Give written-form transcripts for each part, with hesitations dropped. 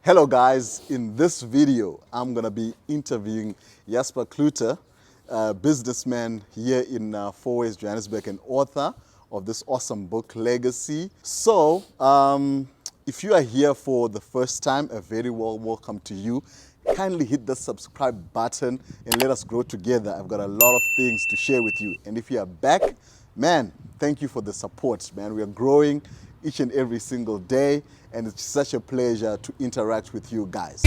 Hello guys, in this video I'm going to be interviewing Jasper Cloete, a businessman here in Fourways, Johannesburg, and author of this awesome book, Legacy. If you are here for the first time, a very warm welcome to you. Kindly hit the subscribe button and let us grow together. I've got a lot of things to share with you. And if you are back, man, thank you for the support, man. We are growing each and every single day, and it's such a pleasure to interact with you guys.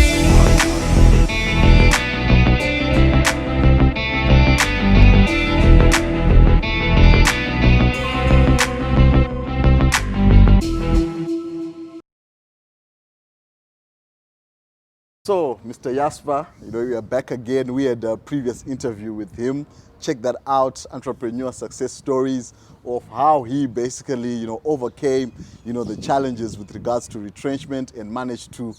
So, Mr. Jasper, we are back again. We had a previous interview with him. Check that out, entrepreneur success stories of how he basically, overcame, the challenges with regards to retrenchment and managed to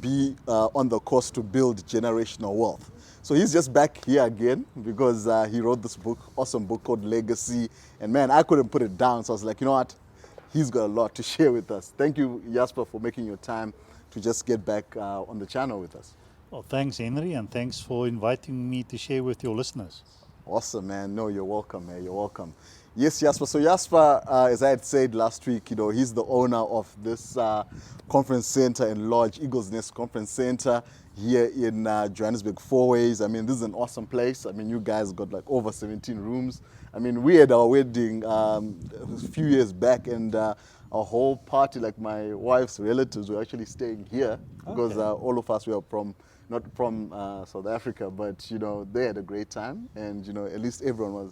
be on the course to build generational wealth. So he's just back here again because he wrote this book, awesome book called Legacy. And man, I couldn't put it down. So I was like, you know what? He's got a lot to share with us. Thank you, Jasper, for making your time to just get back on the channel with us. Well, thanks, Henry, and thanks for inviting me to share with your listeners. Awesome, man. No, you're welcome, man. You're welcome. Yes, Jasper. So Jasper, as I had said last week, he's the owner of this conference center and lodge, Eagles Nest Conference Center here in Johannesburg, Fourways. I mean, this is an awesome place. I mean, you guys got like over 17 rooms. I mean, we had our wedding a few years back, and a whole party, like my wife's relatives, were actually staying here because all of us were not from South Africa, but they had a great time, and at least everyone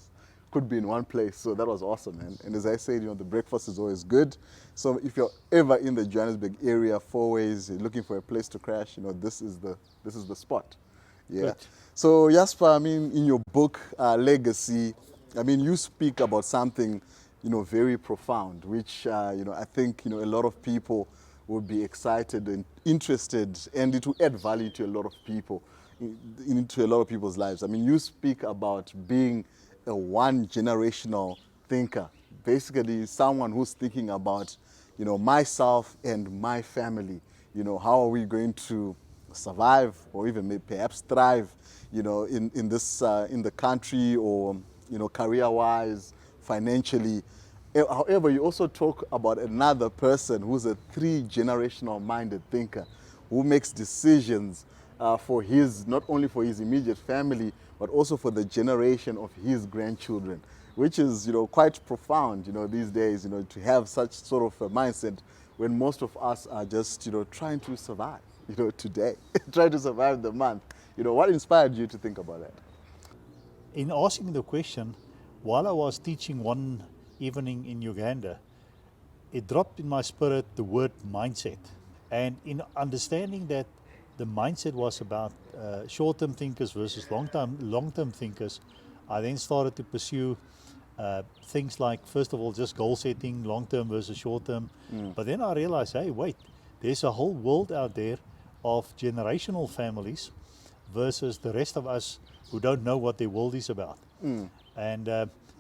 could be in one place. So that was awesome, man. And as I said, the breakfast is always good. So if you're ever in the Johannesburg area, Fourways, you're looking for a place to crash, this is the spot. Yeah. Good. So Jasper, I mean, in your book Legacy, I mean, you speak about something very profound, which I think a lot of people would be excited and interested, and it will add value to a lot of people, into a lot of people's lives. I mean, you speak about being a one-generational thinker, basically someone who's thinking about, myself and my family. How are we going to survive or even perhaps thrive, in this in the country, or career-wise, financially. However, you also talk about another person who's a three-generational minded thinker who makes decisions for not only for his immediate family, but also for the generation of his grandchildren, which is, quite profound, these days, to have such sort of a mindset when most of us are just, trying to survive, today, trying to survive the month. What inspired you to think about that? In asking the question, while I was teaching one evening in Uganda, it dropped in my spirit the word mindset. And in understanding that the mindset was about short-term thinkers versus long-term thinkers, I then started to pursue things like, first of all, just goal setting, long-term versus short-term. But then I realized, hey, wait, there's a whole world out there of generational families versus the rest of us who don't know what their world is about. And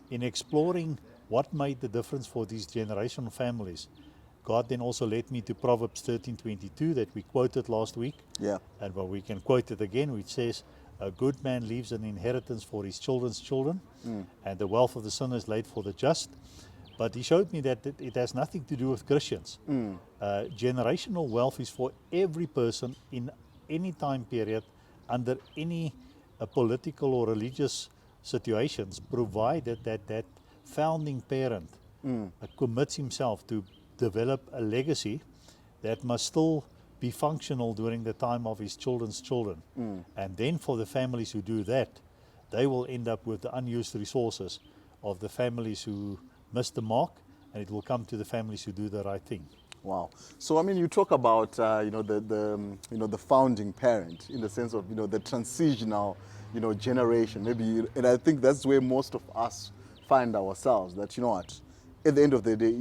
in exploring what made the difference for these generational families, God then also led me to Proverbs 13:22 that we quoted last week. Yeah. And well, we can quote it again, which says, a good man leaves an inheritance for his children's children, and the wealth of the sinner is laid for the just. But he showed me that it has nothing to do with Christians. Generational wealth is for every person in any time period, under any political or religious situations, provided that founding parent commits himself to develop a legacy that must still be functional during the time of his children's children. And then for the families who do that, they will end up with the unused resources of the families who missed the mark, and it will come to the families who do the right thing. Wow. So I mean, you talk about the founding parent, in the sense of the transitional generation, maybe, and I think that's where most of us find ourselves. That at the end of the day,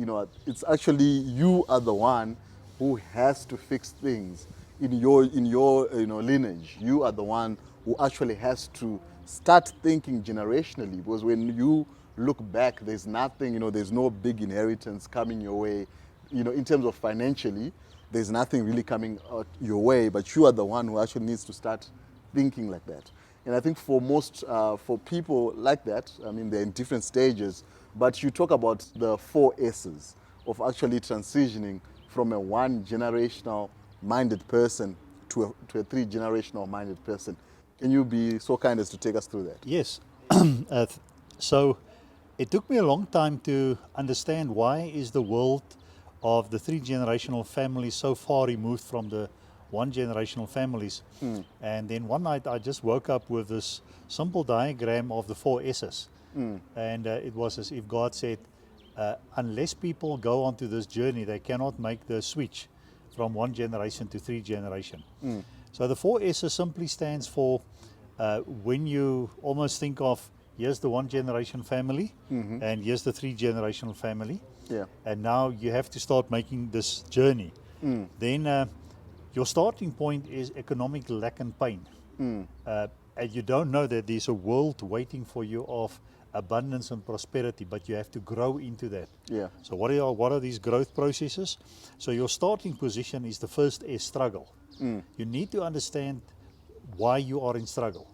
it's actually you are the one who has to fix things in your lineage. You are the one who actually has to start thinking generationally, because when you look back, there's nothing, there's no big inheritance coming your way, in terms of financially. there's nothing really coming out your way, but you are the one who actually needs to start thinking like that. And I think for most, for people like that, I mean, they're in different stages, but you talk about the 4 S's of actually transitioning from a one generational minded person to a 3 generational minded person. Can you be so kind as to take us through that? Yes. So it took me a long time to understand why is the world of the 3 generational family so far removed from the 1 generational families. And then one night I just woke up with this simple diagram of the 4 S's. And it was as if God said, unless people go onto this journey, they cannot make the switch from 1 generation to 3 generation. So the 4 S's simply stands for when you almost think of here's the 1 generation family and here's the 3 generational family. Yeah. And now you have to start making this journey. Then your starting point is economic lack and pain. And you don't know that there's a world waiting for you of abundance and prosperity, but you have to grow into that. Yeah. So what are these growth processes? So your starting position is the first S, struggle. You need to understand why you are in struggle.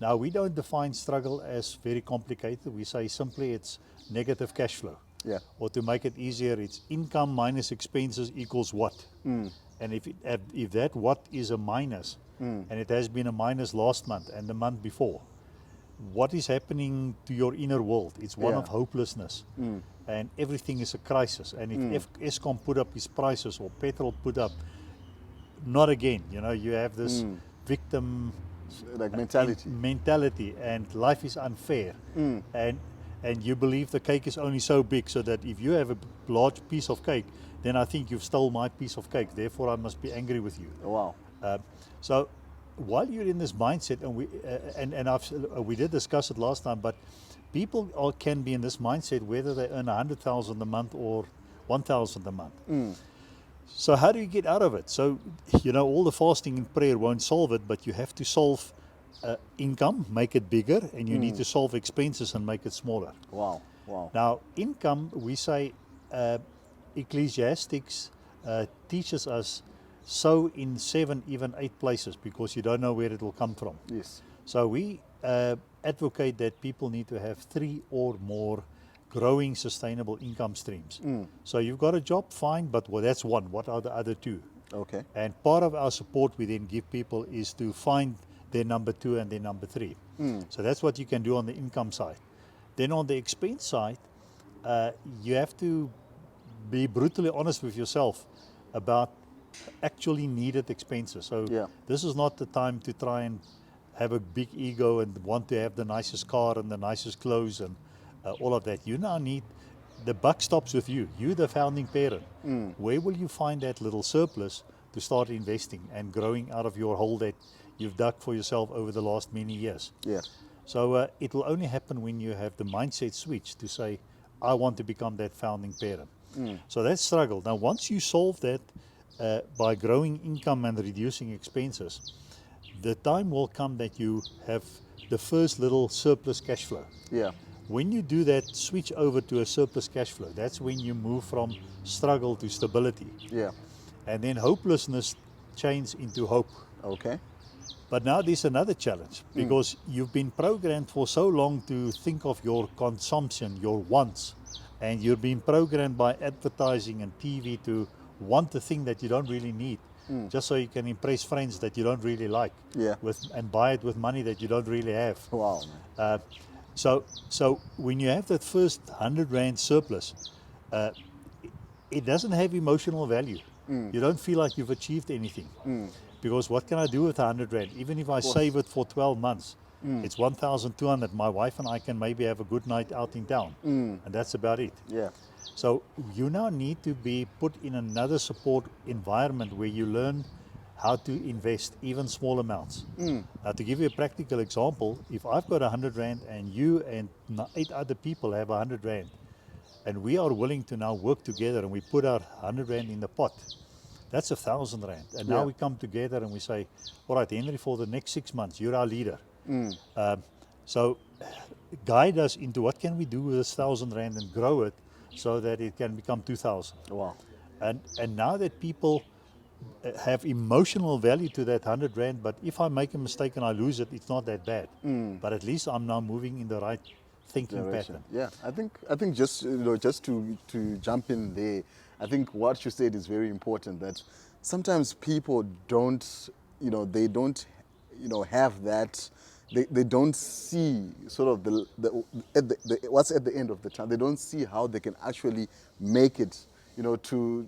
Now, we don't define struggle as very complicated. We say simply it's negative cash flow. Yeah. Or to make it easier, it's income minus expenses equals what. And if that what is a minus, and it has been a minus last month and the month before, what is happening to your inner world? It's one of hopelessness. And everything is a crisis. And if Eskom put up his prices or petrol put up, not again. You know, you have this victim Like mentality. mentality, and life is unfair. And you believe the cake is only so big, so that if you have a large piece of cake, then I think you've stole my piece of cake. Therefore, I must be angry with you. Wow. So while you're in this mindset, and we did discuss it last time, but people can be in this mindset whether they earn 100,000 a month or 1,000 a month. So how do you get out of it? So, you know, all the fasting and prayer won't solve it, but you have to solve income, make it bigger, and you need to solve expenses and make it smaller. Wow. Wow. Now, income, we say, Ecclesiastics teaches us sow in 7, even 8 places, because you don't know where it will come from. Yes. So we advocate that people need to have 3 or more growing sustainable income streams. So you've got a job, fine, but that's one. What are the other 2? Okay. And part of our support we then give people is to find their number 2 and their number 3. So that's what you can do on the income side. Then on the expense side, you have to be brutally honest with yourself about actually needed expenses. So this is not the time to try and have a big ego and want to have the nicest car and the nicest clothes and all of that. You now need, the buck stops with you. You're the founding parent. Where will you find that little surplus to start investing and growing out of your hole that you've dug for yourself over the last many years? Yeah. So it will only happen when you have the mindset switch to say, I want to become that founding parent. So that's struggle. Now, once you solve that by growing income and reducing expenses, the time will come that you have the first little surplus cash flow. Yeah. When you do that, switch over to a surplus cash flow. That's when you move from struggle to stability. Yeah. And then hopelessness changes into hope. Okay. But now there's another challenge, because you've been programmed for so long to think of your consumption, your wants, and you've been programmed by advertising and TV to want the thing that you don't really need, just so you can impress friends that you don't really like, and buy it with money that you don't really have. Wow. So when you have that first 100 Rand surplus, it doesn't have emotional value. You don't feel like you've achieved anything. Because what can I do with 100 Rand? Even if I save it for 12 months, it's 1,200. My wife and I can maybe have a good night out in town. And that's about it. Yeah. So you now need to be put in another support environment where you learn how to invest even small amounts. Now, to give you a practical example, if I've got 100 Rand and you and 8 other people have 100 Rand, and we are willing to now work together and we put our 100 Rand in the pot, that's 1,000 Rand. And now we come together and we say, all right, Henry, for the next 6 months, you're our leader. So guide us into what can we do with this 1,000 Rand and grow it so that it can become 2,000. Wow. And now that people have emotional value to that 100 rand, but if I make a mistake and I lose it, it's not that bad. But at least I'm now moving in the right thinking Direction. pattern. Yeah, I think just just to jump in there, I think what you said is very important. That sometimes people don't, they don't, have that. They don't see sort of the what's at the end of the tunnel. They don't see how they can actually make it, to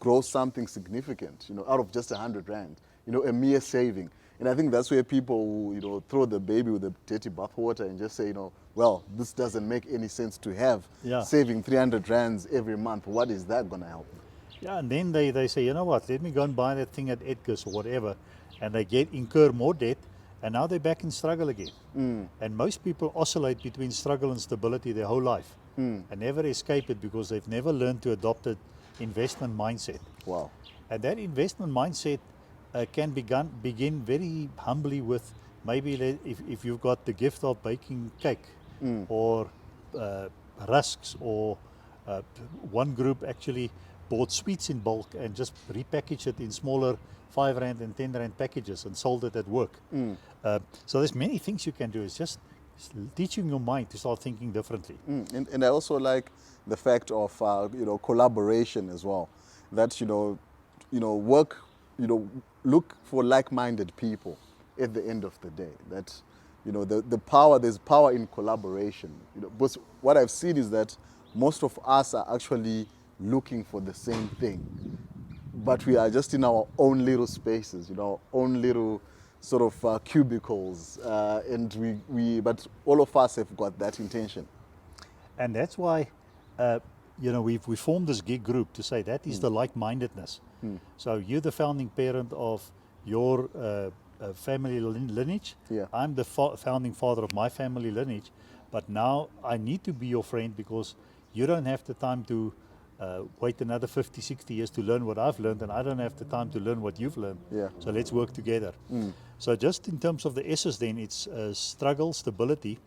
grow something significant, out of just 100 rand, a mere saving. And I think that's where people, throw the baby with the dirty bathwater and just say, well, this doesn't make any sense to have Yeah. saving 300 rands every month. What is that going to help? Yeah, and then they say, you know what, let me go and buy that thing at Edgar's or whatever, and they incur more debt, and now they're back in struggle again. And most people oscillate between struggle and stability their whole life, and never escape it because they've never learned to adopt an investment mindset. Wow. And that investment mindset can begin very humbly with maybe if you've got the gift of baking cake or rusks, or one group actually bought sweets in bulk and just repackaged it in smaller 5 rand and 10 rand packages and sold it at work. So there's many things you can do. It's just teaching your mind to start thinking differently. And I also like the fact of collaboration as well. That work, look for like-minded people at the end of the day. That there's power in collaboration. But what I've seen is that most of us are actually looking for the same thing, but we are just in our own little spaces, our own little sort of cubicles, and but all of us have got that intention. And that's why, we formed this gig group to say that is the like-mindedness. So you're the founding parent of your family lineage. Yeah. I'm the founding father of my family lineage. But now I need to be your friend because you don't have the time to wait another 50, 60 years to learn what I've learned, and I don't have the time to learn what you've learned. Yeah. So let's work together. So just in terms of the S's then, it's struggle, stability.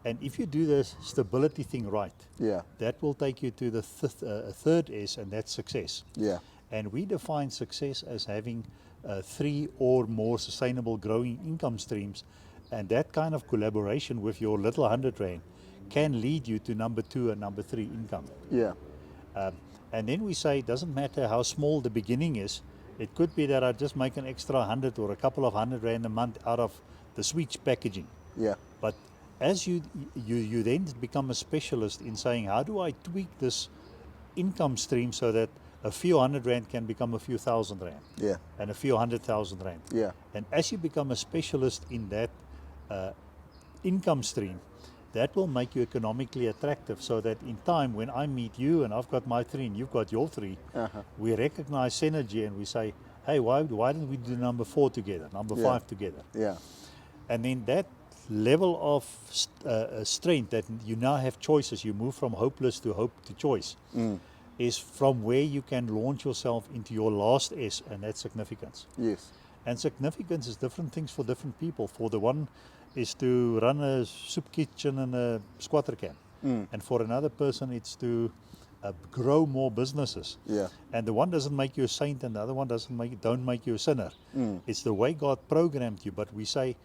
And if you do the stability thing right, Yeah. that will take you to the third S, and that's success. Yeah. And we define success as having 3 or more sustainable growing income streams. And that kind of collaboration with your little 100 rand can lead you to number 2 and number 3 income. Yeah. And then we say it doesn't matter how small the beginning is. It could be that I just make an extra 100 or a couple of 100 rand a month out of the sweets packaging. Yeah. But as you then become a specialist in saying, how do I tweak this income stream so that a few 100 rand can become a few 1,000 rand, Yeah. and a few 100,000 rand. Yeah. And as you become a specialist in that income stream, that will make you economically attractive, so that in time when I meet you and I've got my 3 and you've got your 3, we recognize synergy and we say, hey, why don't we do number 4 together, number 5 together? Yeah. And then that level of strength, that you now have choices, you move from hopeless to hope to choice, is from where you can launch yourself into your last S, and that's significance. Yes. And significance is different things for different people. For the one is to run a soup kitchen and a squatter camp, and for another person it's to grow more businesses. Yeah. And the one doesn't make you a saint, and the other one don't make you a sinner. It's the way God programmed you. But we say,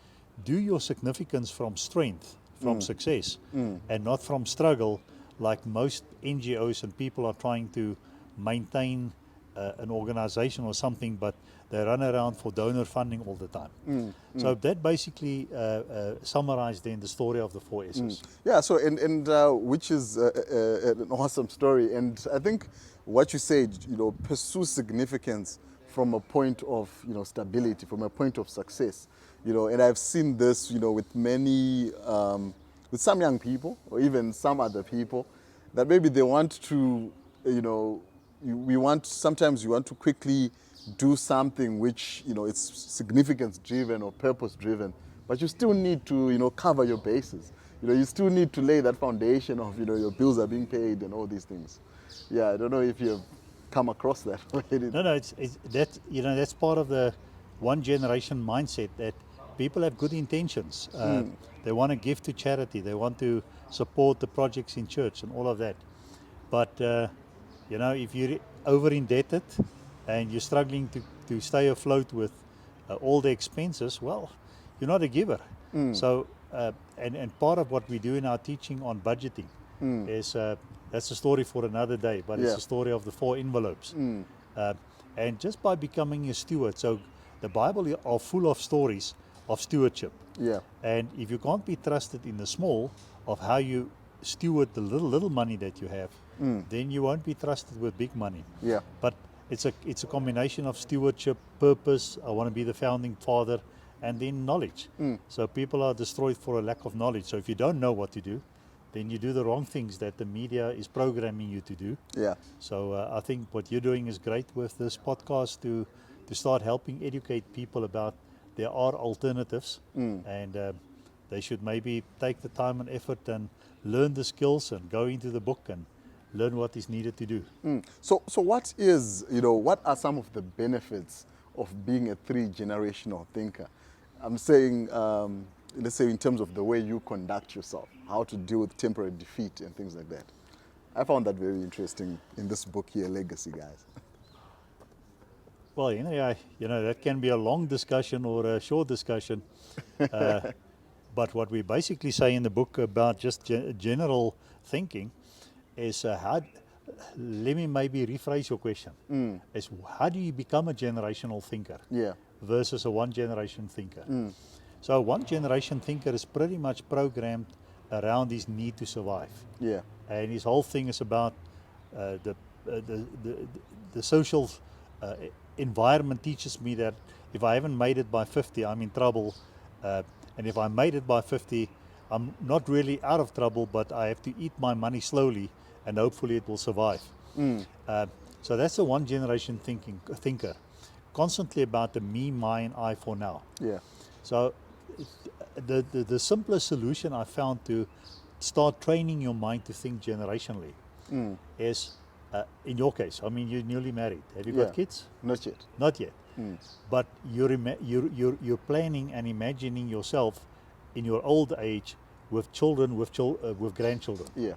do your significance from strength, from success, and not from struggle, like most NGOs and people are trying to maintain an organization or something, but they run around for donor funding all the time. So that basically summarized then the story of the 4 S's. Yeah, so and which is an awesome story. And I think what you said, pursue significance from a point of, stability, from a point of success. And I've seen this, with many, with some young people or even some other people, that maybe they want to, sometimes you want to quickly do something which, it's significance driven or purpose driven, but you still need to, cover your bases. You still need to lay that foundation of, your bills are being paid and all these things. Yeah, I don't know if you've come across that. No, it's that, that's part of the one generation mindset, that people have good intentions. They want to give to charity. They want to support the projects in church and all of that. But, if you're over indebted and you're struggling to stay afloat with all the expenses, well, you're not a giver. So, and part of what we do in our teaching on budgeting is that's a story for another day, but it's Yeah. a story of the 4 envelopes. Uh, and just by becoming a steward, so the Bible are full of stories of stewardship. Yeah. And if you can't be trusted in the small of how you steward the little money that you have, then you won't be trusted with big money. Yeah. But it's a combination of stewardship, purpose. I want to be the founding father, and then knowledge. So people are destroyed for a lack of knowledge. So if you don't know what to do, then you do the wrong things that the media is programming you to do. Yeah. So I think what you're doing is great with this podcast to start helping educate people about there are alternatives, and they should maybe take the time and effort and learn the skills and go into the book and learn what is needed to do. So what is, what are some of the benefits of being a 3-generational thinker? I'm saying, let's say in terms of the way you conduct yourself, how to deal with temporary defeat and things like that. I found that very interesting in this book here, Legacy, guys. Well, that can be a long discussion or a short discussion. But what we basically say in the book about just general thinking is let me maybe rephrase your question. Is how do you become a generational thinker Yeah. versus a 1-generation thinker? So a 1-generation thinker is pretty much programmed around his need to survive. Yeah. And his whole thing is about the social environment teaches me that if I haven't made it by 50, I'm in trouble. And if I made it by 50, I'm not really out of trouble, but I have to eat my money slowly, and hopefully it will survive. So that's a 1-generation thinker, constantly about the me, mine, I for now. Yeah. So the simplest solution I found to start training your mind to think generationally is, in your case, I mean, you're newly married. Have you Yeah. got kids? Not yet. Not yet. But you're planning and imagining yourself in your old age with children, with grandchildren. Yeah.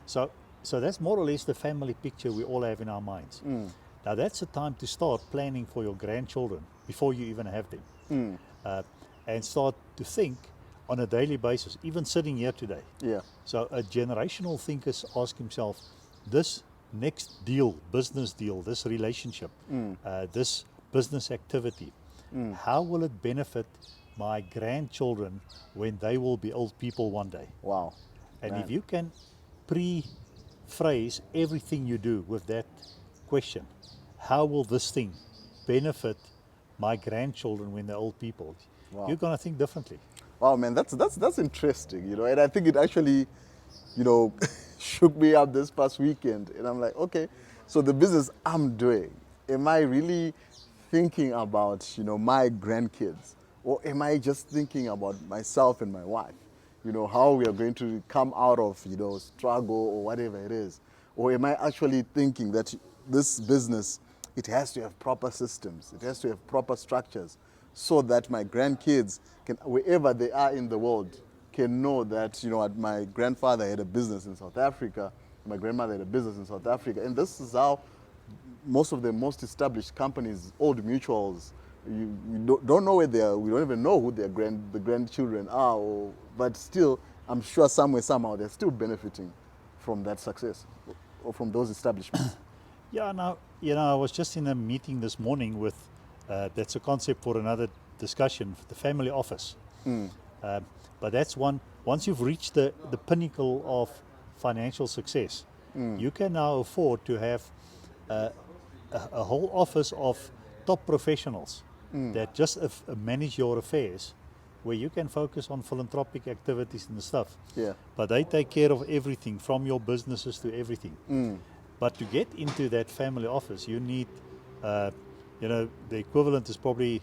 So that's more or less the family picture we all have in our minds. Now that's the time to start planning for your grandchildren before you even have them, and start to think on a daily basis, even sitting here today. Yeah. So a generational thinker asks himself, this next deal, business deal, this relationship, this business activity, how will it benefit my grandchildren when they will be old people one day? Wow. And Man. if you can pre-phrase everything you do with that question, how will this thing benefit my grandchildren when they're old people? Wow. You're going to think differently. Wow, man, that's interesting, and I think it actually, shook me up this past weekend, and I'm like, okay, so the business I'm doing, am I really thinking about, my grandkids, or am I just thinking about myself and my wife? How we are going to come out of, struggle or whatever it is, or am I actually thinking that this business, it has to have proper systems, it has to have proper structures, so that my grandkids can, wherever they are in the world, can know that, my grandfather had a business in South Africa, my grandmother had a business in South Africa, and this is how most of the most established companies, old mutuals, you don't know where they are. We don't even know who the grandchildren are, but still, I'm sure somewhere, somehow, they're still benefiting from that success or from those establishments. Yeah, now, I was just in a meeting this morning with, that's a concept for another discussion, the family office. But that's once you've reached the pinnacle of financial success, you can now afford to have a whole office of top professionals that just manage your affairs, where you can focus on philanthropic activities and stuff. Yeah. But they take care of everything, from your businesses to everything. But to get into that family office, you need, the equivalent is probably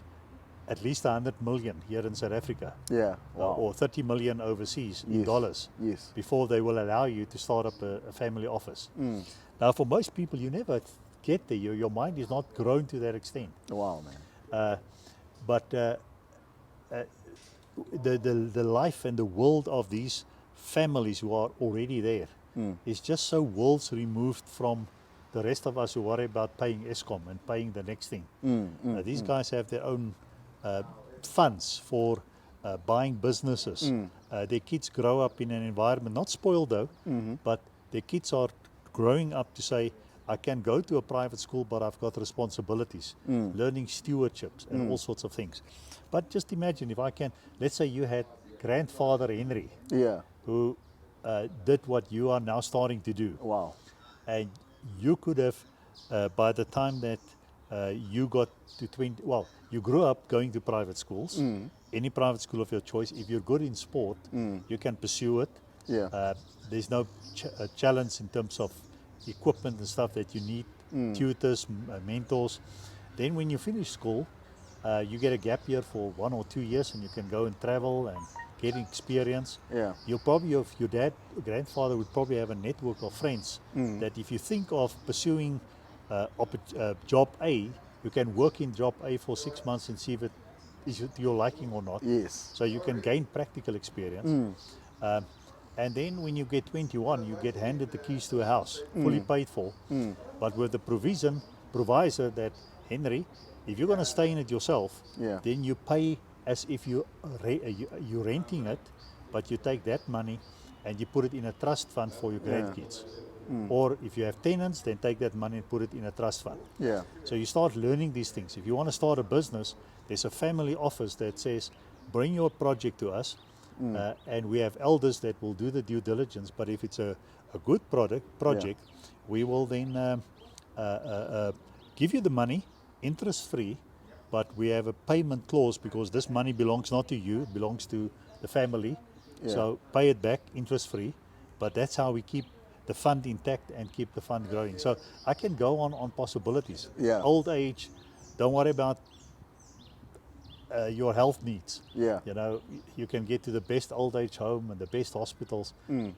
at least 100 million here in South Africa. Yeah. Wow. Or 30 million overseas in Yes. dollars. Yes. Before they will allow you to start up a family office. Now, for most people, you never get there. Your mind is not grown to that extent. Wow, man. But the life and the world of these families who are already there is just so worlds removed from the rest of us who worry about paying ESCOM and paying the next thing. These guys have their own funds for buying businesses. Their kids grow up in an environment, not spoiled though, but their kids are growing up to say, I can go to a private school, but I've got responsibilities, learning stewardships and all sorts of things. But just imagine if I can, let's say you had grandfather Henry, Yeah. who did what you are now starting to do. Wow. And you could have, by the time that you got to 20, well, you grew up going to private schools, any private school of your choice. If you're good in sport, you can pursue it. Yeah. There's no challenge in terms of equipment and stuff that you need, tutors, mentors. Then when you finish school, you get a gap year for 1 or 2 years and you can go and travel and get experience. Yeah. You'll probably, your grandfather would probably have a network of friends that if you think of pursuing job A, you can work in job A for 6 months and see if it is to your liking or not. Yes. So you can gain practical experience. And then when you get 21, you get handed the keys to a house, fully paid for, but with the provisor that, Henry, if you're going to stay in it yourself, then you pay as if you're renting it, but you take that money and you put it in a trust fund for your grandkids. Or if you have tenants, then take that money and put it in a trust fund. Yeah. So you start learning these things. If you want to start a business, there's a family office that says, bring your project to us, and we have elders that will do the due diligence. But if it's a good project, we will then give you the money, interest-free, but we have a payment clause because this money belongs not to you, it belongs to the family. So pay it back interest-free, but that's how we keep the fund intact and keep the fund growing. So I can go on possibilities. Yeah. Old age, don't worry about your health needs. Yeah. You know, you can get to the best old age home and the best hospitals.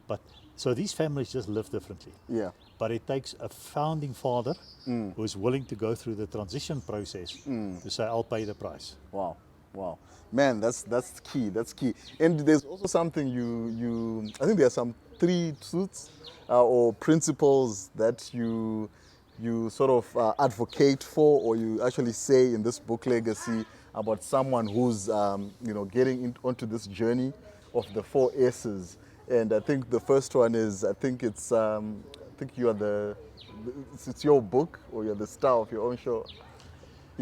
But so these families just live differently. Yeah. But it takes a founding father who is willing to go through the transition process to say, I'll pay the price. Wow. Wow. Man, that's key. That's key. And there's also something you I think there are some 3 truths or principles that you sort of advocate for, or you actually say in this book, Legacy, about someone who's getting onto this journey of the 4 S's. And I think the first one is, I think you are it's your book, or you're the star of your own show.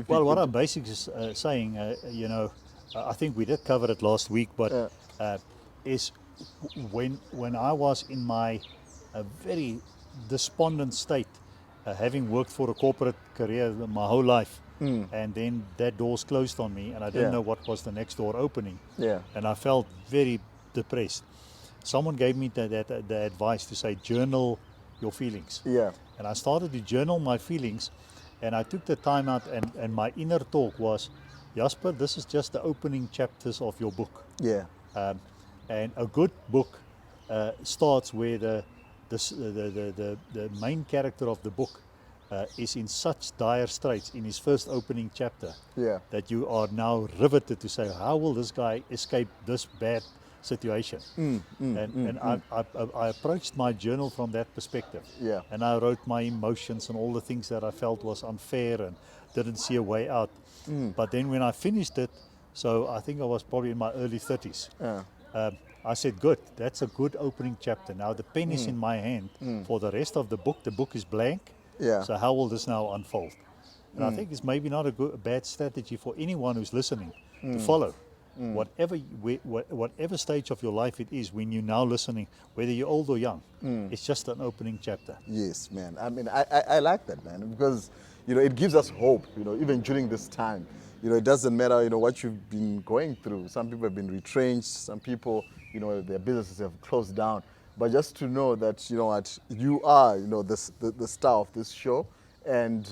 Well, what I'm basically saying, I think we did cover it last week, but is when I was in my very despondent state, having worked for a corporate career my whole life, and then that door's closed on me, and I didn't know what was the next door opening, and I felt very depressed. Someone gave me the advice to say, journal your feelings. And I started to journal my feelings, and I took the time out, and my inner talk was, Jasper, this is just the opening chapters of your book. And a good book starts where the main character of the book is in such dire straits in his first opening chapter that you are now riveted to say, how will this guy escape this bad situation? I approached my journal from that perspective. And I wrote my emotions and all the things that I felt was unfair and didn't see a way out. But then when I finished it, so I think I was probably in my early 30s, I said, good, that's a good opening chapter. Now the pen is in my hand for the rest of the book. The book is blank. So how will this now unfold? And I think it's maybe not a bad strategy for anyone who's listening to follow. Whatever stage of your life it is, when you're now listening, whether you're old or young, it's just an opening chapter. Yes, man. I mean, I like that, man, because it gives us hope. Even during this time, it doesn't matter what you've been going through. Some people have been retrenched. Some people, their businesses have closed down. But just to know that you are the star of this show, and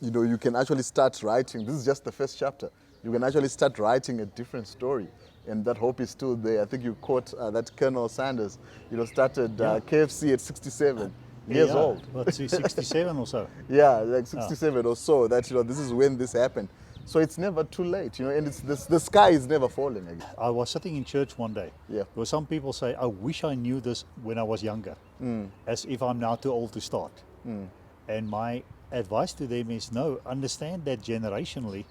you can actually start writing. This is just the first chapter. You can actually start writing a different story, and that hope is still there. I think you quote that Colonel Sanders, started KFC at 67 years old. But 67 or so. Like 67 or so. That this is when this happened. So it's never too late, and the sky is never falling again. I was sitting in church one day. Where some people say, I wish I knew this when I was younger, as if I'm now too old to start. And my advice to them is no, understand that generationally.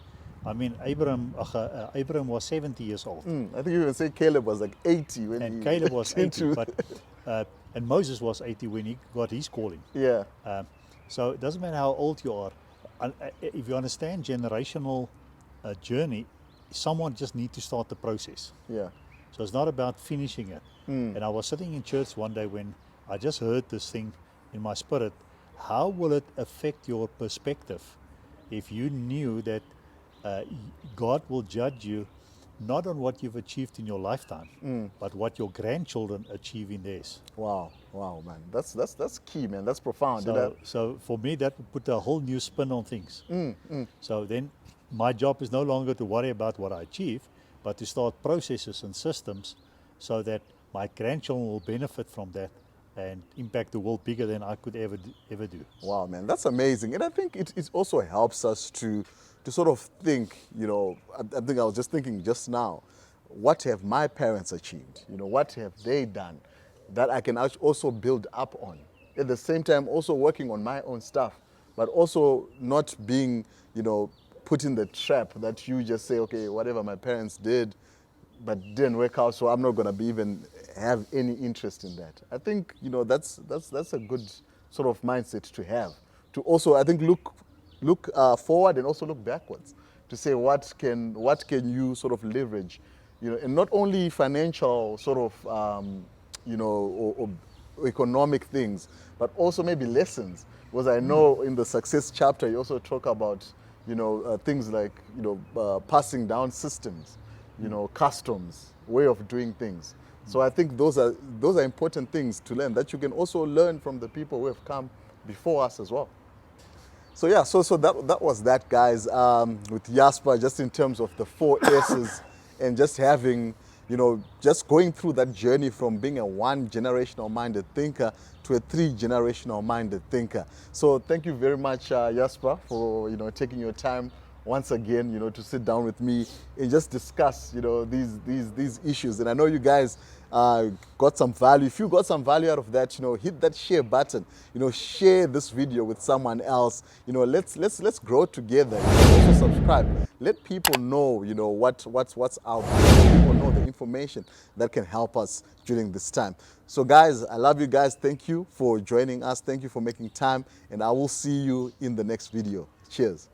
I mean, Abraham was 70 years old, I think you even say Caleb was like 80 when and he Caleb was came 80, to. but and Moses was 80 when he got his calling. Yeah, So it doesn't matter how old you are. If you understand generational journey, someone just need to start the process. yeah. So it's not about finishing it. And I was sitting in church one day when I just heard this thing in my spirit. How will it affect your perspective if you knew that God will judge you not on what you've achieved in your lifetime, but what your grandchildren achieve in theirs? Wow, wow, man. That's key, man. That's profound. So for me, that would put a whole new spin on things. So then my job is no longer to worry about what I achieve, but to start processes and systems so that my grandchildren will benefit from that and impact the world bigger than I could ever do. Wow, man, that's amazing. And I think it also helps us to sort of think, I think I was just thinking just now, what have my parents achieved? What have they done that I can also build up on? At the same time, also working on my own stuff, but also not being, put in the trap that you just say, okay, whatever my parents did, but didn't work out, so I'm not going to be even have any interest in that. I think that's a good sort of mindset to have. To also, I think, look forward and also look backwards to say what can you sort of leverage, and not only financial sort of or economic things, but also maybe lessons. Because I know in the success chapter you also talk about things like passing down systems, customs, way of doing things. So I think those are important things to learn that you can also learn from the people who have come before us as well. So yeah, so that was that, guys, with Jasper, just in terms of the 4 S's and just having, just going through that journey from being a 1 generational minded thinker to a 3 generational minded thinker. So thank you very much, Jasper, for taking your time once again, to sit down with me and just discuss, these issues. And I know you guys got some value. If you got some value out of that, hit that share button. Share this video with someone else. Let's grow together. Also subscribe. Let people know, what's out there. Let people know the information that can help us during this time. So guys, I love you guys. Thank you for joining us. Thank you for making time, and I will see you in the next video. Cheers.